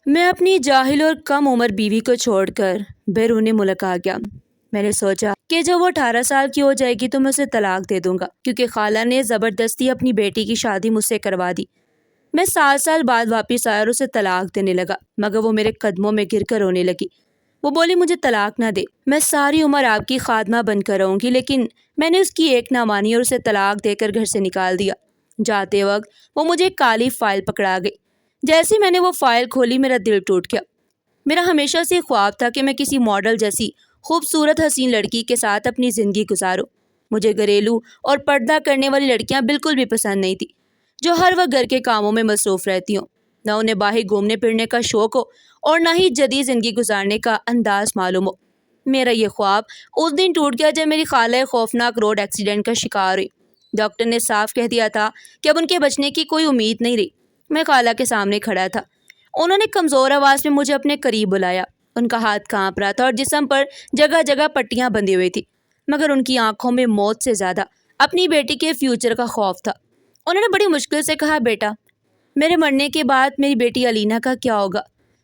میں اپنی جاہل اور کم عمر بیوی کو چھوڑ کر بیرون ملک آ گیا۔ میں نے سوچا کہ جب وہ 18 سال کی ہو جائے گی تو میں اسے طلاق دے دوں گا، کیونکہ خالہ نے زبردستی اپنی بیٹی کی شادی مجھ سے کروا دی۔ میں 7 سال بعد واپس آیا اور اسے طلاق دینے لگا، مگر وہ میرے قدموں میں گر کر رونے لگی۔ وہ بولی مجھے طلاق نہ دے، میں ساری عمر آپ کی خادمہ بن کر رہوں گی، لیکن میں نے اس کی ایک نہ مانی اور اسے طلاق دے کر گھر سے نکال دیا۔ جاتے وقت وہ مجھے ایک کالی فائل پکڑا گئی۔ جیسے میں نے وہ فائل کھولی میرا دل ٹوٹ گیا۔ میرا ہمیشہ سے خواب تھا کہ میں کسی ماڈل جیسی خوبصورت حسین لڑکی کے ساتھ اپنی زندگی گزاروں۔ مجھے گھریلو اور پردہ کرنے والی لڑکیاں بالکل بھی پسند نہیں تھی، جو ہر وقت گھر کے کاموں میں مصروف رہتی ہوں، نہ انہیں باہر گھومنے پھرنے کا شوق ہو اور نہ ہی جدید زندگی گزارنے کا انداز معلوم ہو۔ میرا یہ خواب اس دن ٹوٹ گیا جب میری خالہ خوفناک روڈ ایکسیڈنٹ کا شکار ہوئی۔ ڈاکٹر نے صاف کہہ دیا تھا کہ اب ان کے بچنے کی کوئی امید نہیں رہی۔ میں خالہ کے سامنے کھڑا تھا۔ انہوں نے کمزور آواز میں مجھے اپنے قریب بلایا۔ ان کا ہاتھ کانپ رہا تھا اور جسم پر جگہ جگہ پٹیاں بندھی ہوئی تھی، مگر ان کی آنکھوں میں موت سے زیادہ اپنی بیٹی کے فیوچر کا خوف تھا۔ انہوں نے بڑی مشکل سے کہا، بیٹا، میرے مرنے کے بعد میری بیٹی علینا کا کیا ہوگا؟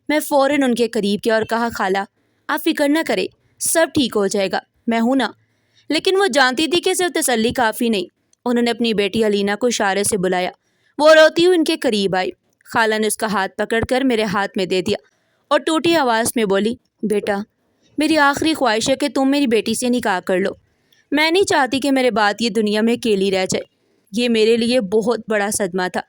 میں فوراً ان کے قریب گیا اور کہا، خالہ آپ فکر نہ کریں، سب ٹھیک ہو جائے گا، میں ہوں نا۔ لیکن وہ جانتی تھی کہ صرف تسلی کافی نہیں۔ انہوں نے اپنی بیٹی علینا کو اشارے سے بلایا۔ وہ روتی ہوئی ان کے قریب آئی۔ خالہ نے اس کا ہاتھ پکڑ کر میرے ہاتھ میں دے دیا اور ٹوٹی آواز میں بولی، بیٹا، میری آخری خواہش ہے کہ تم میری بیٹی سے نکاح کر لو۔ میں نہیں چاہتی کہ میرے بعد یہ دنیا میں اکیلی رہ جائے۔ یہ میرے لیے بہت بڑا صدمہ تھا۔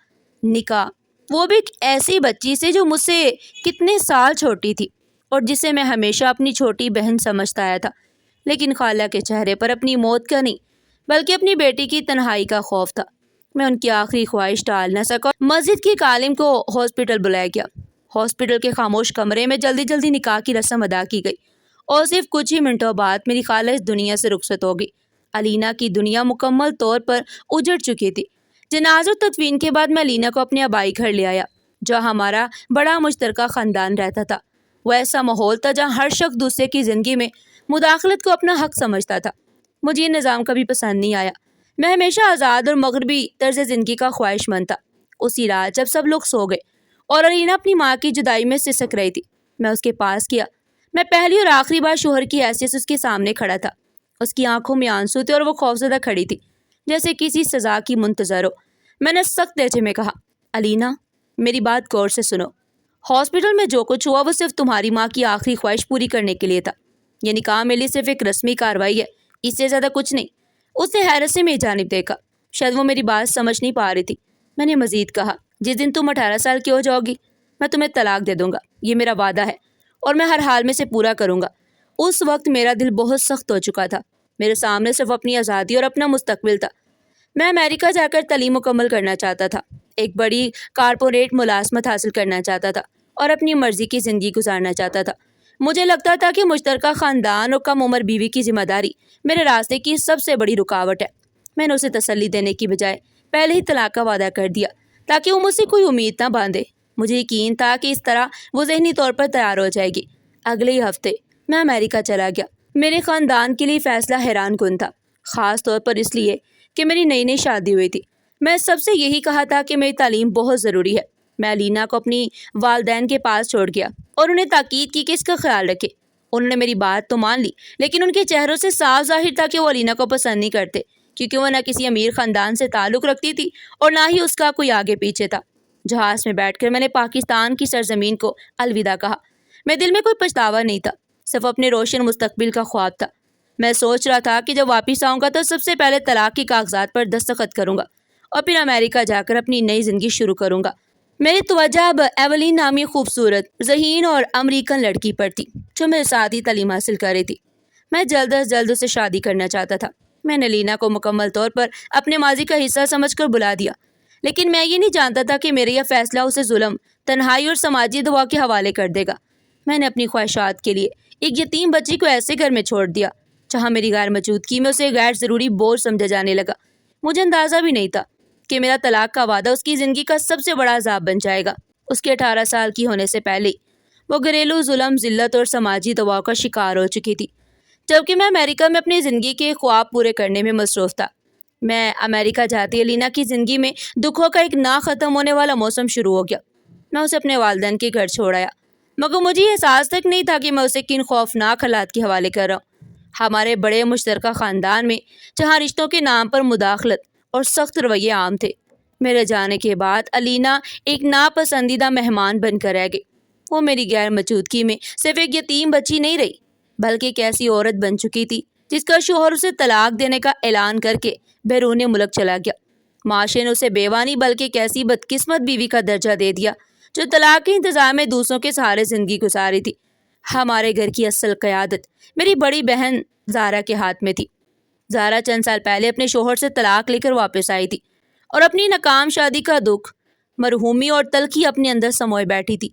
نکاح، وہ بھی ایک ایسی بچی سے جو مجھ سے کتنے سال چھوٹی تھی اور جسے میں ہمیشہ اپنی چھوٹی بہن سمجھتا آیا تھا۔ لیکن خالہ کے چہرے پر اپنی موت کا نہیں بلکہ اپنی بیٹی کی تنہائی کا خوف تھا۔ میں ان کی آخری خواہش ٹال نہ سکا۔ مسجد کی ایک عالم کو ہاسپٹل بلایا گیا۔ ہاسپٹل کے خاموش کمرے میں جلدی جلدی نکاح کی رسم ادا کی گئی اور صرف کچھ ہی منٹوں بعد میری خالہ اس دنیا سے رخصت ہو گئی۔ علینا کی دنیا مکمل طور پر اجڑ چکی تھی۔ جنازہ و تدفین کے بعد میں علینا کو اپنے آبائی گھر لے آیا، جہاں ہمارا بڑا مشترکہ خاندان رہتا تھا۔ وہ ایسا ماحول تھا جہاں ہر شخص دوسرے کی زندگی میں مداخلت کو اپنا حق سمجھتا تھا۔ مجھے یہ نظام کبھی پسند نہیں آیا۔ میں ہمیشہ آزاد اور مغربی طرز زندگی کا خواہش مند تھا۔ اسی رات جب سب لوگ سو گئے اور علینا اپنی ماں کی جدائی میں سسک رہی تھی، میں اس کے پاس گیا۔ میں پہلی اور آخری بار شوہر کی حیثیت سے اس کے سامنے کھڑا تھا۔ اس کی آنکھوں میں آنسو تھے اور وہ خوفزدہ کھڑی تھی، جیسے کسی سزا کی منتظر ہو۔ میں نے سخت لہجے میں کہا، علینا، میری بات غور سے سنو۔ ہاسپٹل میں جو کچھ ہوا وہ صرف تمہاری ماں کی آخری خواہش پوری کرنے کے لیے تھا۔ یہ نکاح میرے لیے صرف ایک رسمی کارروائی ہے، اس سے زیادہ کچھ نہیں۔ اس نے حیرت سے میری جانب دیکھا، شاید وہ میری بات سمجھ نہیں پا رہی تھی۔ میں نے مزید کہا، جس دن تم 18 سال کی ہو جاؤ گی میں تمہیں طلاق دے دوں گا، یہ میرا وعدہ ہے اور میں ہر حال میں سے پورا کروں گا۔ اس وقت میرا دل بہت سخت ہو چکا تھا۔ میرے سامنے صرف اپنی آزادی اور اپنا مستقبل تھا۔ میں امریکہ جا کر تعلیم مکمل کرنا چاہتا تھا، ایک بڑی کارپوریٹ ملازمت حاصل کرنا چاہتا تھا اور اپنی مرضی کی زندگی گزارنا چاہتا تھا۔ مجھے لگتا تھا کہ مشترکہ خاندان اور کم عمر بیوی کی ذمہ داری میرے راستے کی سب سے بڑی رکاوٹ ہے۔ میں نے اسے تسلی دینے کی بجائے پہلے ہی طلاق کا وعدہ کر دیا تاکہ وہ مجھ سے کوئی امید نہ باندھے۔ مجھے یقین تھا کہ اس طرح وہ ذہنی طور پر تیار ہو جائے گی۔ اگلے ہی ہفتے میں امریکہ چلا گیا۔ میرے خاندان کے لیے فیصلہ حیران کن تھا، خاص طور پر اس لیے کہ میری نئی نئی شادی ہوئی تھی۔ میں سب سے یہی کہا تھا کہ میری تعلیم بہت ضروری ہے۔ میں علینا کو اپنی والدین کے پاس چھوڑ گیا اور انہیں تاکید کی کہ اس کا خیال رکھے۔ انہوں نے میری بات تو مان لی، لیکن ان کے چہروں سے صاف ظاہر تھا کہ وہ علینا کو پسند نہیں کرتے، کیونکہ وہ نہ کسی امیر خاندان سے تعلق رکھتی تھی اور نہ ہی اس کا کوئی آگے پیچھے تھا۔ جہاز میں بیٹھ کر میں نے پاکستان کی سرزمین کو الوداع کہا۔ میرے دل میں کوئی پچھتاوا نہیں تھا، صرف اپنے روشن مستقبل کا خواب تھا۔ میں سوچ رہا تھا کہ جب واپس آؤں گا تو سب سے پہلے طلاق کے کاغذات پر دستخط کروں گا اور پھر امریکہ جا کر اپنی نئی زندگی شروع کروں گا۔ میری توجہ اب ایولین نامی خوبصورت، ذہین اور امریکن لڑکی پر تھی جو میرے ساتھ ہی تعلیم حاصل کر رہی تھی۔ میں جلد از جلد اسے شادی کرنا چاہتا تھا۔ میں نے لینا کو مکمل طور پر اپنے ماضی کا حصہ سمجھ کر بلا دیا، لیکن میں یہ نہیں جانتا تھا کہ میرا یہ فیصلہ اسے ظلم، تنہائی اور سماجی دباؤ کے حوالے کر دے گا۔ میں نے اپنی خواہشات کے لیے ایک یتیم بچی کو ایسے گھر میں چھوڑ دیا جہاں میری غیر موجودگی میں اسے غیر ضروری بوجھ سمجھا جانے لگا۔ مجھے اندازہ بھی نہیں تھا کہ میرا طلاق کا وعدہ اس کی زندگی کا سب سے بڑا عذاب بن جائے گا۔ اس کے 18 سال کی ہونے سے پہلے وہ گھریلو ظلم، ذلت اور سماجی دباؤ کا شکار ہو چکی تھی، جبکہ میں امریکہ میں اپنی زندگی کے خواب پورے کرنے میں مصروف تھا۔ میں امریکہ جاتی علینا کی زندگی میں دکھوں کا ایک نہ ختم ہونے والا موسم شروع ہو گیا۔ میں اسے اپنے والدین کے گھر چھوڑ آیا مگر مجھے یہ احساس تک نہیں تھا کہ میں اسے کن خوفناک حالات کے حوالے کر رہا ہوں۔ ہمارے بڑے مشترکہ خاندان میں جہاں رشتوں کے نام پر مداخلت اور سخت رویے عام تھے، میرے جانے کے بعد علینا ایک ناپسندیدہ مہمان بن کر رہ گئی۔ وہ میری غیر موجودگی میں صرف ایک یتیم بچی نہیں رہی، بلکہ ایک ایسی عورت بن چکی تھی جس کا شوہر اسے طلاق دینے کا اعلان کر کے بیرون ملک چلا گیا۔ معاشرے نے اسے بیوہ نہیں بلکہ ایک ایسی بدقسمت بیوی کا درجہ دے دیا جو طلاق کے انتظار میں دوسروں کے سہارے زندگی گزاری تھی۔ ہمارے گھر کی اصل قیادت میری بڑی بہن زارا کے ہاتھ میں تھی۔ زارا چند سال پہلے اپنے شوہر سے طلاق لے کر واپس آئی تھی اور اپنی ناکام شادی کا دکھ، مرحومی اور تلخی اپنے اندر سموئے بیٹھی تھی۔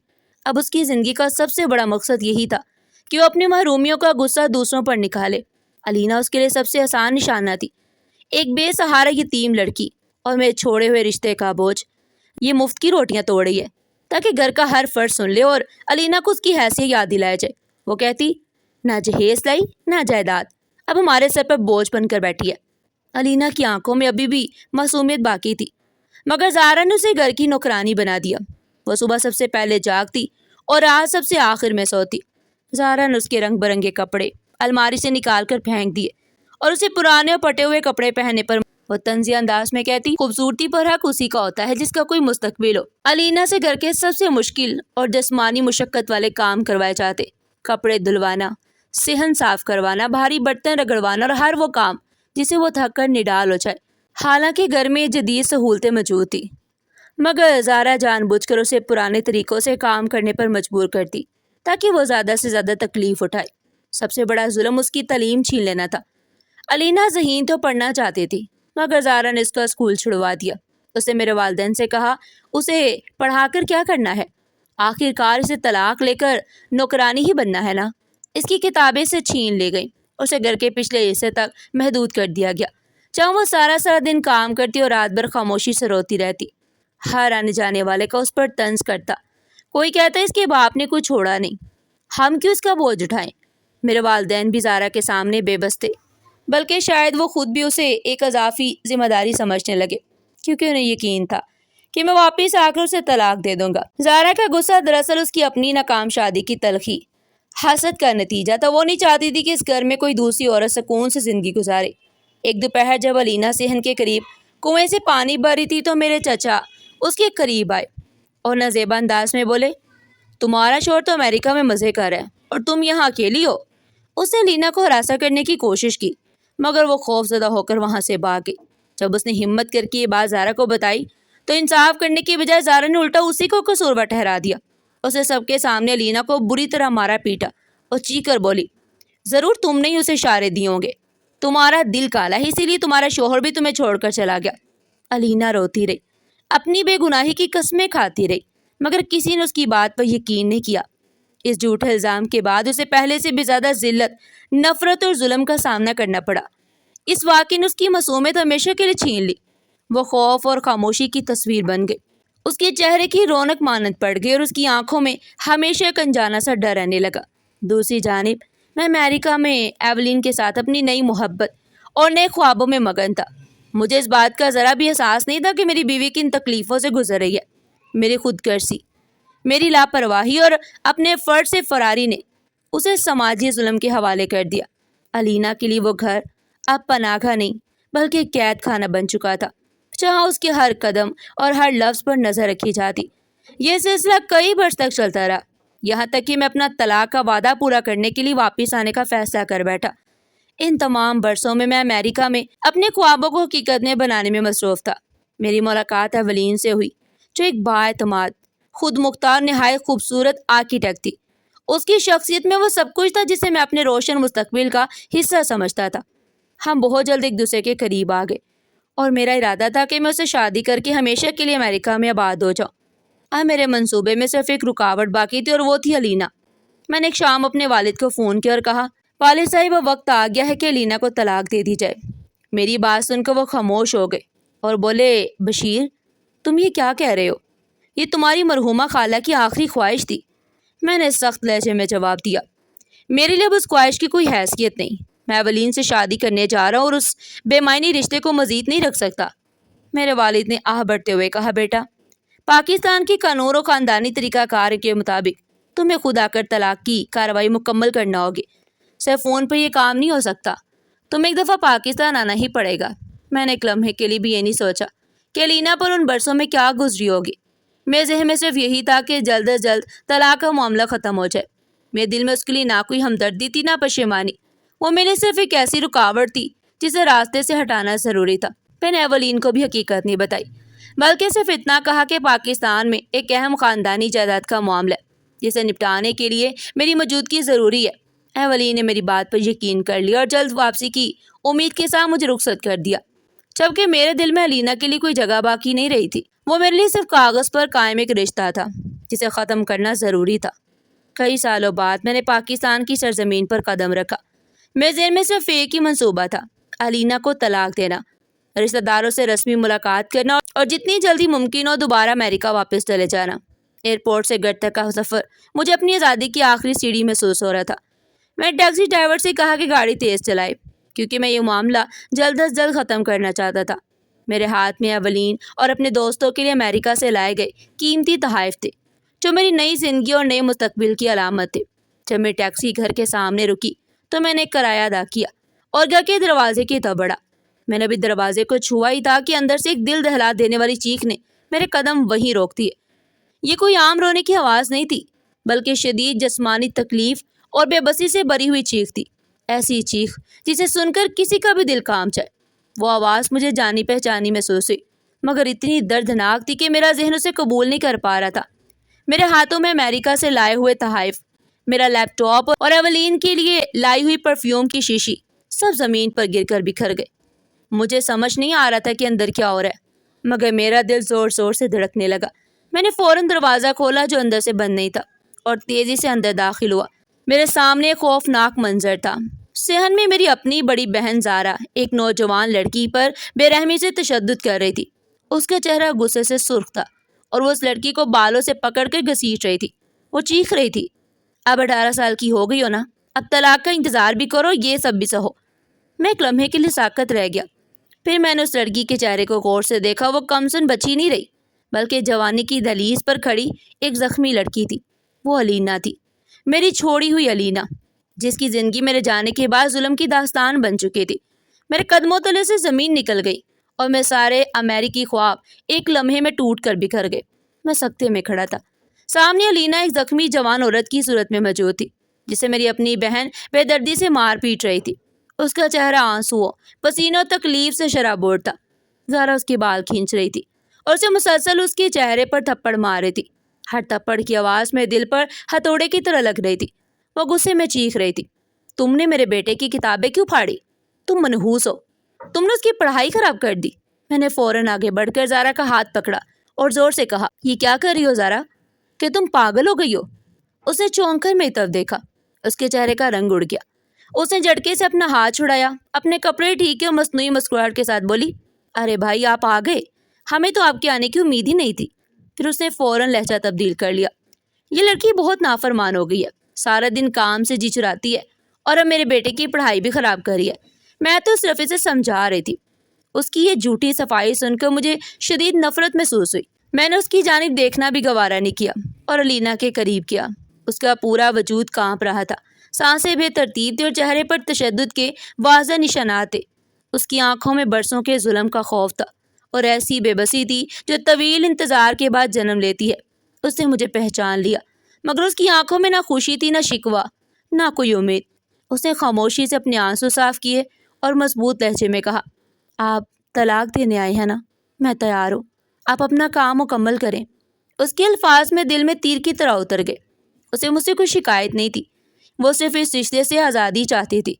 اب اس کی زندگی کا سب سے بڑا مقصد یہی تھا کہ وہ اپنی محرومیوں کا غصہ دوسروں پر نکالے۔ علینا اس کے لیے سب سے آسان نشانہ تھی، ایک بے سہارا یتیم لڑکی، اور میرے چھوڑے ہوئے رشتے کا بوجھ یہ مفت کی روٹیاں توڑ رہی ہے تاکہ گھر کا ہر فرد سن لے اور علینا کو اس کی حیثیت یاد دلایا جائے۔ وہ کہتی، نہ جہیز لائی نہ جائیداد، اب ہمارے سر پر بوجھ بن کر بیٹھی ہے۔ علینا کی آنکھوں میں ابھی بھی معصومیت باقی تھی، مگر زارا نے اسے گھر کی نوکرانی بنا دیا۔ وہ صبح سب سے پہلے جاگتی اور رات سب سے آخر میں سوتی۔ زارا نے اس کے رنگ برنگے کپڑے الماری سے نکال کر پھینک دیے اور اسے پرانے اور پٹے ہوئے کپڑے پہننے پر وہ طنزیہ انداز میں کہتی، خوبصورتی پر حق اسی کا ہوتا ہے جس کا کوئی مستقبل ہو۔ علینا سے گھر کے سب سے مشکل اور جسمانی مشقت والے کام کروائے جاتے، کپڑے دھلوانا، صحن صاف کروانا، بھاری برتن رگڑوانا اور ہر وہ کام جسے وہ تھک کر نڈال ہو جائے۔ حالانکہ گھر میں جدید سہولتیں موجود تھی، مگر زارا جان بوجھ کر اسے پرانے طریقوں سے کام کرنے پر مجبور کرتی تاکہ وہ زیادہ سے زیادہ تکلیف اٹھائے۔ سب سے بڑا ظلم اس کی تعلیم چھین لینا تھا۔ علینا ذہین تو پڑھنا چاہتی تھی، مگر زارا نے اس کا اسکول چھڑوا دیا۔ اس نے میرے والدین سے کہا، اسے پڑھا کر کیا کرنا ہے؟ آخر کار اسے طلاق لے کر نوکرانی ہی بننا ہے نا۔ اس کی کتابیں سے چھین لی گئیں، اسے گھر کے پچھلے حصے تک محدود کر دیا گیا، جہاں وہ سارا دن کام کرتی اور رات بھر خاموشی سے روتی رہتی۔ ہر آنے جانے والے کا اس پر طنز کرتا، کوئی کہتا اس کے باپ نے کچھ چھوڑا نہیں، ہم کیوں اس کا بوجھ اٹھائیں۔ میرے والدین بھی زارا کے سامنے بے بس تھے، بلکہ شاید وہ خود بھی اسے ایک اضافی ذمہ داری سمجھنے لگے، کیونکہ انہیں یقین تھا کہ میں واپس آ کر اسے طلاق دے دوں گا۔ زارا کا غصہ دراصل اس کی اپنی ناکام شادی کی تلخی، حسد کا نتیجہ تھا۔ وہ نہیں چاہتی تھی کہ اس گھر میں کوئی دوسری عورت سکون سے زندگی گزارے۔ ایک دوپہر جب علینا صحن کے قریب کنویں سے پانی بھر رہی تھی تو میرے چچا اس کے قریب آئے اور نازیبا انداز میں بولے، تمہارا شوہر تو امریکہ میں مزے کر رہا ہے اور تم یہاں اکیلی ہو۔ اس نے لینا کو ہراساں کرنے کی کوشش کی، مگر وہ خوف زدہ ہو کر وہاں سے بھاگ گئی۔ جب اس نے ہمت کر کے یہ بات زارا کو بتائی تو انصاف کرنے کی بجائے زارا نے الٹا اسی کو قصوروار ٹھہرا دیا۔ اسے سب کے سامنے لینا کو بری طرح مارا پیٹا اور چیخ کر بولی، ضرور تم نے ہی اسے اشارے دیے ہوں گے، تمہارا دل کالا ہے اسی لیے تمہارا شوہر بھی تمہیں چھوڑ کر چلا گیا۔ علینا روتی رہی، اپنی بے گناہی کی قسمیں کھاتی رہی، مگر کسی نے اس کی بات پر یقین نہیں کیا۔ اس جھوٹے الزام کے بعد اسے پہلے سے بھی زیادہ ذلت، نفرت اور ظلم کا سامنا کرنا پڑا۔ اس واقعے نے اس کی معصومیت ہمیشہ کے لیے چھین لی۔ وہ خوف اور خاموشی کی تصویر بن گئی، اس کے چہرے کی رونق مانند پڑ گئی اور اس کی آنکھوں میں ہمیشہ ایک انجانا سا ڈر رہنے لگا۔ دوسری جانب میں امریکہ میں ایولین کے ساتھ اپنی نئی محبت اور نئے خوابوں میں مگن تھا۔ مجھے اس بات کا ذرا بھی احساس نہیں تھا کہ میری بیوی کن تکلیفوں سے گزر رہی ہے۔ میری خود غرضی، میری لاپرواہی اور اپنے فرد سے فراری نے اسے سماجی ظلم کے حوالے کر دیا۔ علینا کے لیے وہ گھر اب پناہ گاہ نہیں بلکہ قید خانہ بن چکا تھا، جہاں اس کے ہر قدم اور ہر لفظ پر نظر رکھی جاتی۔ یہ سلسلہ کئی برس تک چلتا رہا، یہاں تک کہ میں اپنا طلاق کا وعدہ پورا کرنے کے لیے واپس آنے کا فیصلہ کر بیٹھا۔ ان تمام برسوں میں امریکہ میں اپنے خوابوں کو حقیقت میں بنانے میں مصروف تھا۔ میری ملاقات ایولین سے ہوئی، جو ایک بااعتماد، خود مختار، نہایت خوبصورت آرکیٹیکٹ تھی۔ اس کی شخصیت میں وہ سب کچھ تھا جسے میں اپنے روشن مستقبل کا حصہ سمجھتا تھا۔ ہم بہت جلد ایک دوسرے کے قریب آ گئے اور میرا ارادہ تھا کہ میں اسے شادی کر کے ہمیشہ کے لیے امریکہ میں آباد ہو جاؤں۔ اب میرے منصوبے میں صرف ایک رکاوٹ باقی تھی اور وہ تھی علینا۔ میں نے ایک شام اپنے والد کو فون کیا اور کہا، والد صاحب اب وقت آ گیا ہے کہ علینا کو طلاق دے دی جائے۔ میری بات سن کر وہ خاموش ہو گئے اور بولے، بشیر تم یہ کیا کہہ رہے ہو؟ یہ تمہاری مرحومہ خالہ کی آخری خواہش تھی۔ میں نے سخت لہجے میں جواب دیا، میرے لیے اب اس خواہش کی کوئی حیثیت نہیں۔ میں ایولین سے شادی کرنے جا رہا ہوں اور اس بے معنی رشتے کو مزید نہیں رکھ سکتا۔ میرے والد نے آہ بھرتے ہوئے کہا، بیٹا پاکستان کی قانون و خاندانی طریقہ کار کے مطابق تمہیں خود آ کر طلاق کی کارروائی مکمل کرنا ہوگی، صرف فون پر یہ کام نہیں ہو سکتا، تمہیں ایک دفعہ پاکستان آنا ہی پڑے گا۔ میں نے ایک لمحے کے لیے بھی یہ نہیں سوچا کہ الینا پر ان برسوں میں کیا گزری ہوگی۔ میرے ذہن میں صرف یہی تھا کہ جلد از جلد طلاق کا معاملہ ختم ہو جائے۔ میرے دل میں اس کے لیے نہ کوئی ہمدردی تھی نہ پشیمانی، وہ میرے صرف ایک ایسی رکاوٹ تھی جسے راستے سے ہٹانا ضروری تھا۔ میں نے ایولین کو بھی حقیقت نہیں بتائی، بلکہ صرف اتنا کہا کہ پاکستان میں ایک اہم خاندانی جائیداد کا معاملہ ہے جسے نپٹانے کے لیے میری موجودگی ضروری ہے۔ ایولین نے میری بات پر یقین کر لیا اور جلد واپسی کی امید کے ساتھ مجھے رخصت کر دیا، جبکہ میرے دل میں الینا کے لیے کوئی جگہ باقی نہیں رہی تھی۔ وہ میرے لیے صرف کاغذ پر قائم ایک رشتہ تھا جسے ختم کرنا ضروری تھا۔ کئی سالوں بعد میں نے پاکستان کی سرزمین پر قدم رکھا۔ میرے ذہن میں صرف ایک ہی منصوبہ تھا، الینا کو طلاق دینا، رشتہ داروں سے رسمی ملاقات کرنا اور جتنی جلدی ممکن ہو دوبارہ امریکہ واپس چلے جانا۔ ایئرپورٹ سے گھر تک کا سفر مجھے اپنی آزادی کی آخری سیڑھی محسوس ہو رہا تھا۔ میں ٹیکسی ڈرائیور سے کہا کہ گاڑی تیز چلائے، کیونکہ میں یہ معاملہ جلد از جلد ختم کرنا چاہتا تھا۔ میرے ہاتھ میں ایولین اور اپنے دوستوں کے لیے امریکہ سے لائے گئے قیمتی تحائف تھے، جو میری نئی زندگی اور نئے مستقبل کی علامت تھے۔ جب میری ٹیکسی گھر کے سامنے رکی تو میں نے ایک کرایہ ادا کیا اور گھر کے دروازے کی طرف بڑھا۔ میں نے ابھی دروازے کو چھوا ہی تھا کہ اندر سے ایک دل دہلا دینے والی چیخ نے میرے قدم وہیں روک دیے۔ یہ کوئی عام رونے کی آواز نہیں تھی، بلکہ شدید جسمانی تکلیف اور بے بسی سے بھری ہوئی چیخ تھی، ایسی چیخ جسے سن کر کسی کا بھی دل کانپ جائے۔ وہ آواز مجھے جانی پہچانی محسوس ہوئی، مگر اتنی دردناک تھی کہ میرا ذہن اسے قبول نہیں کر پا رہا تھا۔ میرے ہاتھوں میں امریکہ سے لائے ہوئے تحائف، میرا لیپ ٹاپ اور ایولین کے لیے لائی ہوئی پرفیوم کی شیشی سب زمین پر گر کر بکھر گئے۔ مجھے سمجھ نہیں آ رہا تھا کہ اندر کیا ہو رہا ہے، مگر میرا دل زور زور سے دھڑکنے لگا۔ میں نے فوراً دروازہ کھولا جو اندر سے بند نہیں تھا اور تیزی سے اندر داخل ہوا۔ میرے سامنے ایک خوفناک منظر تھا۔ صحن میں میری اپنی بڑی بہن زارا ایک نوجوان لڑکی پر بے رحمی سے تشدد کر رہی تھی۔ اس کا چہرہ غصے سے سرخ تھا اور وہ اس لڑکی کو بالوں سے پکڑ کر گھسیٹ رہی تھی۔ وہ چیخ رہی تھی، اب 18 سال کی ہو گئی ہو نا، اب طلاق کا انتظار بھی کرو، یہ سب بھی سہو۔ میں ایک لمحے کے لیے ساکت رہ گیا، پھر میں نے اس لڑکی کے چہرے کو غور سے دیکھا۔ وہ کمسن بچی نہیں رہی، بلکہ جوانی کی دہلیز پر کھڑی ایک زخمی لڑکی تھی۔ وہ الینا تھی، میری چھوڑی ہوئی الینا، جس کی زندگی میرے جانے کے بعد ظلم کی داستان بن چکی تھی۔ میرے قدموں تلے سے زمین نکل گئی اور میں سارے امریکی خواب ایک لمحے میں ٹوٹ کر بکھر گئے۔ میں سکتے میں کھڑا تھا۔ سامنے الینا ایک زخمی جوان عورت کی صورت میں موجود تھی، جسے میری اپنی بہن بے دردی سے مار پیٹ رہی تھی۔ اس کا چہرہ آنسوؤں، پسینہ اور تکلیف سے شرابور تھا۔ زارا اس کے بال کھینچ رہی تھی اور اسے مسلسل اس کے چہرے پر تھپڑ مار رہی تھی۔ ہر تھپڑ کی آواز میرے دل پر ہتھوڑے کی طرح لگ رہی تھی۔ وہ غصے میں چیخ رہی تھی، تم نے میرے بیٹے کی کتابیں کیوں پھاڑی؟ تم منحوس ہو، تم نے اس کی پڑھائی خراب کر دی۔ میں نے فوراً آگے بڑھ کر زارا کا ہاتھ پکڑا اور زور سے کہا، یہ کیا کر رہی ہو زارا؟ کہ تم پاگل ہو گئی ہو؟ اس نے چونک کر میری طرف دیکھا، اس کے چہرے کا رنگ اڑ گیا۔ اس نے جھٹکے سے اپنا ہاتھ چھڑایا، اپنے کپڑے ٹھیک کیے اور مصنوعی مسکراہٹ کے ساتھ بولی، ارے بھائی آپ آ گئے، ہمیں تو آپ کے آنے کی امید ہی نہیں تھی۔ پھر اس نے فوراً لہجہ تبدیل کر لیا، یہ لڑکی بہت نافرمان ہو گئی ہے، سارا دن کام سے جی چراتی ہے اور اب میرے بیٹے کی پڑھائی بھی خراب کر رہی ہے۔ میں تو صرف اسے سمجھا رہی تھی۔ اس کی یہ جھوٹی صفائی سن کر مجھے شدید نفرت محسوس ہوئی۔ میں نے اس کی جانب دیکھنا بھی گوارا نہیں کیا اور الینا کے قریب کیا۔ اس کا پورا وجود کانپ رہا تھا، سانسیں بے ترتیب تھی اور چہرے پر تشدد کے واضح نشانات تھے۔ اس کی آنکھوں میں برسوں کے ظلم کا خوف تھا اور ایسی بے بسی تھی جو طویل انتظار کے بعد جنم لیتی ہے۔ اس نے مجھے پہچان لیا، مگر اس کی آنکھوں میں نہ خوشی تھی، نہ شکوہ، نہ کوئی امید۔ اس نے خاموشی سے اپنے آنسو صاف کیے اور مضبوط لہجے میں کہا، آپ طلاق دینے آئے ہیں نا؟ میں تیار ہوں، آپ اپنا کام مکمل کریں۔ اس کے الفاظ میں دل میں تیر کی طرح اتر گئے۔ اسے مجھ سے کوئی شکایت نہیں تھی، وہ صرف اس رشتے سے آزادی چاہتی تھی۔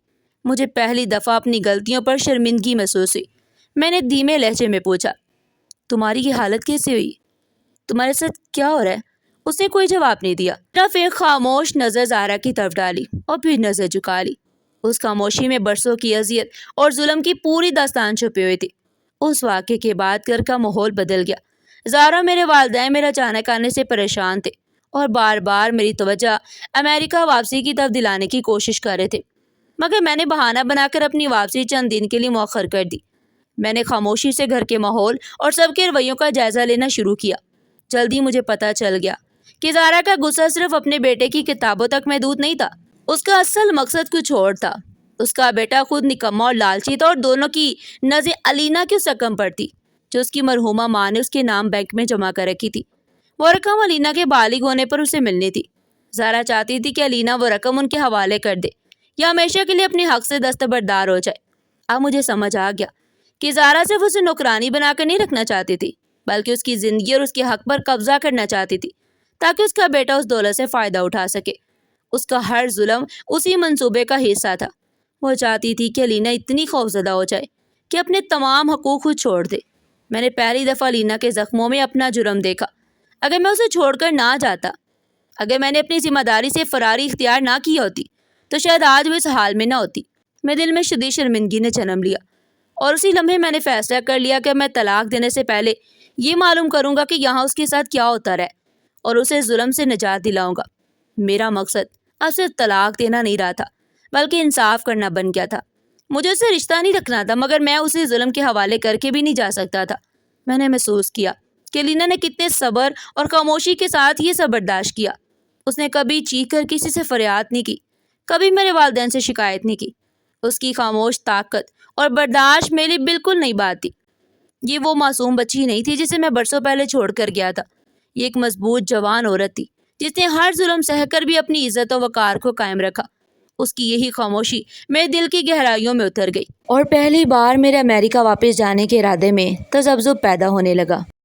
مجھے پہلی دفعہ اپنی غلطیوں پر شرمندگی محسوس ہوئی۔ میں نے دھیمے لہجے میں پوچھا، تمہاری یہ حالت کیسے ہوئی؟ تمہارے ساتھ کیا ہو رہا ہے؟ اس نے کوئی جواب نہیں دیا، صرف ایک خاموش نظر زارا کی طرف ڈالی اور پھر نظر جھکا لی۔ اس خاموشی میں برسوں کی اذیت اور ظلم کی پوری داستان چھپی ہوئی تھی۔ اس واقعے کے بعد گھر کا ماحول بدل گیا۔ زارا، میرے والدین میرے اچانک آنے سے پریشان تھے اور بار بار میری توجہ امریکہ واپسی کی طرف دلانے کی کوشش کر رہے تھے، مگر میں نے بہانہ بنا کر اپنی واپسی چند دن کے لیے مؤخر کر دی۔ میں نے خاموشی سے گھر کے ماحول اور سب کے رویوں کا جائزہ لینا شروع کیا۔ جلدی مجھے پتہ چل گیا کہ زارا کا غصہ صرف اپنے بیٹے کی کتابوں تک محدود نہیں تھا، اس کا اصل مقصد کچھ اور تھا۔ اس کا بیٹا خود نکما اور لالچی تھا، اور دونوں کی نظر علینا کی اس رقم پر تھی جو اس کی مرحومہ ماں نے اس کے نام بینک میں جمع کر رکھی تھی۔ وہ رقم علینا کے بالغ ہونے پر اسے ملنی تھی۔ زارا چاہتی تھی کہ علینا وہ رقم ان کے حوالے کر دے یا ہمیشہ کے لیے اپنے حق سے دستبردار ہو جائے۔ اب مجھے سمجھ آ گیا کہ زارا صرف اسے نوکرانی بنا کر نہیں رکھنا چاہتی تھی، بلکہ اس کی زندگی اور اس کے حق پر قبضہ کرنا چاہتی تھی تاکہ اس کا بیٹا اس دولت سے فائدہ اٹھا سکے۔ اس کا ہر ظلم اسی منصوبے کا حصہ تھا۔ وہ چاہتی تھی کہ علینا اتنی خوفزدہ ہو جائے کہ اپنے تمام حقوق خود چھوڑ دے۔ میں نے پہلی دفعہ علینا کے زخموں میں اپنا جرم دیکھا۔ اگر میں اسے چھوڑ کر نہ جاتا، اگر میں نے اپنی ذمہ داری سے فراری اختیار نہ کی ہوتی، تو شاید آج وہ اس حال میں نہ ہوتی۔ میں دل میں شدید شرمندگی نے جنم لیا، اور اسی لمحے میں نے فیصلہ کر لیا کہ میں طلاق دینے سے پہلے یہ معلوم کروں گا کہ یہاں اس کے ساتھ کیا ہوتا رہا اور اسے ظلم سے نجات دلاؤں گا۔ میرا مقصد اب صرف طلاق دینا نہیں رہا تھا، بلکہ انصاف کرنا بن گیا تھا۔ مجھے اسے رشتہ نہیں رکھنا تھا، مگر میں اسے ظلم کے حوالے کر کے بھی نہیں جا سکتا تھا۔ میں نے محسوس کیا کہ علینا نے کتنے صبر اور خاموشی کے ساتھ یہ سب برداشت کیا۔ اس نے کبھی چیخ کر کسی سے فریاد نہیں کی، کبھی میرے والدین سے شکایت نہیں کی۔ اس کی خاموش طاقت اور برداشت میرے لیے بالکل نئی بات تھی۔ یہ وہ معصوم بچی نہیں تھی جسے میں برسوں پہلے چھوڑ کر گیا تھا۔ یہ ایک مضبوط جوان عورت تھی جس نے ہر ظلم سہ کر بھی اپنی عزت و وقار کو قائم رکھا۔ اس کی یہی خاموشی میرے دل کی گہرائیوں میں اتر گئی، اور پہلی بار میرے امریکہ واپس جانے کے ارادے میں تذبذب پیدا ہونے لگا۔